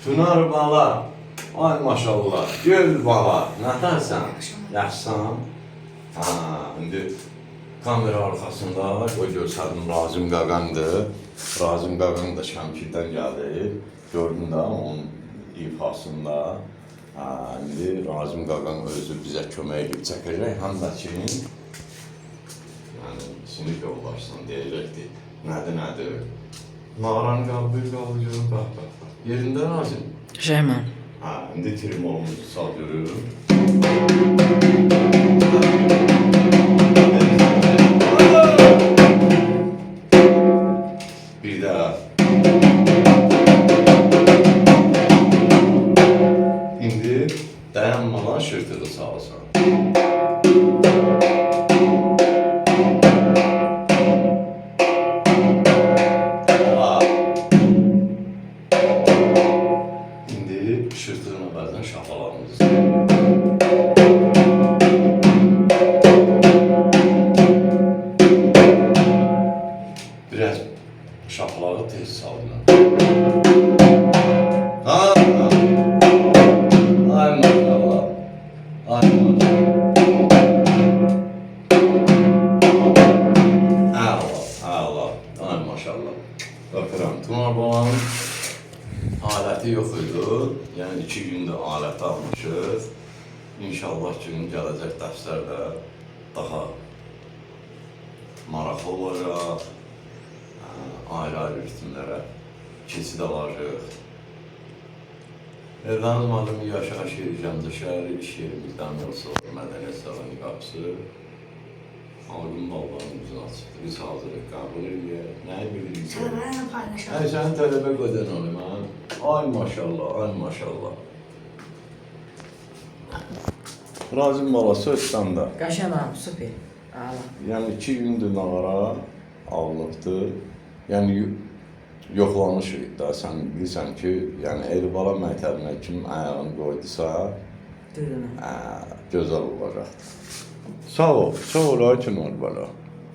Tunar bala, ay maşallah, göl bala, nətərsən? Yaxşısan? İndi kamera arkasında o görsədim Razım Qaqandır. Razım Qaqan da Şəmkirdən gəldi. Gördün də onun ifasında. İndi Razım Qaqan özü bizə kömək edib çəkəcək. Həm də ki, yəni sinif yoldaşsan deyəcəkdir. Nədir? Mağaranı qaldır, görün, bax. Yerində Razım? Şeyman. İndi trimolumuzu sal görürüm. Bir daha. İndi dayanmadan şırtığı salsan. İndi şırtığına bəzən şapalarımız. Biraz şapalağı tez saldım. Ay maşallah. Ay maşallah. Allah. Ay maşallah. Öpürəm. Tunar balanın aləti yox idi. Yəni 2 gündə aləti almışıq. İnşallah ki, gələcək dərslərdə daha maraqlı olacaq. Ayrı-ayrı ritimlərə keçid alacaq. Evləniz malum yaşayış yeri, Gəncə şəhəri, iş yerimizdən yolsa mədəniyyət sarayının qapısı. Algın ballarımızın açıqdır. Biz hazırıq, qəbul edirik. Nəyi bilirik? Tələbələrlə paylaşalım. Sənin tələbə qodan olayım, ha? Ay maşallah, ay maşallah. Razım balası ötəndə. Qəşəngəm, super. Ala. Yəni 2 gündür nağara alınıbdı. Yəni yoxlanışıq da, sən bilirsən ki, yəni Elibala məktəbinə kim ayağını qoydusa, Düzünə. gözəl olacaqdır. Sağ ol, ay Tunar bala.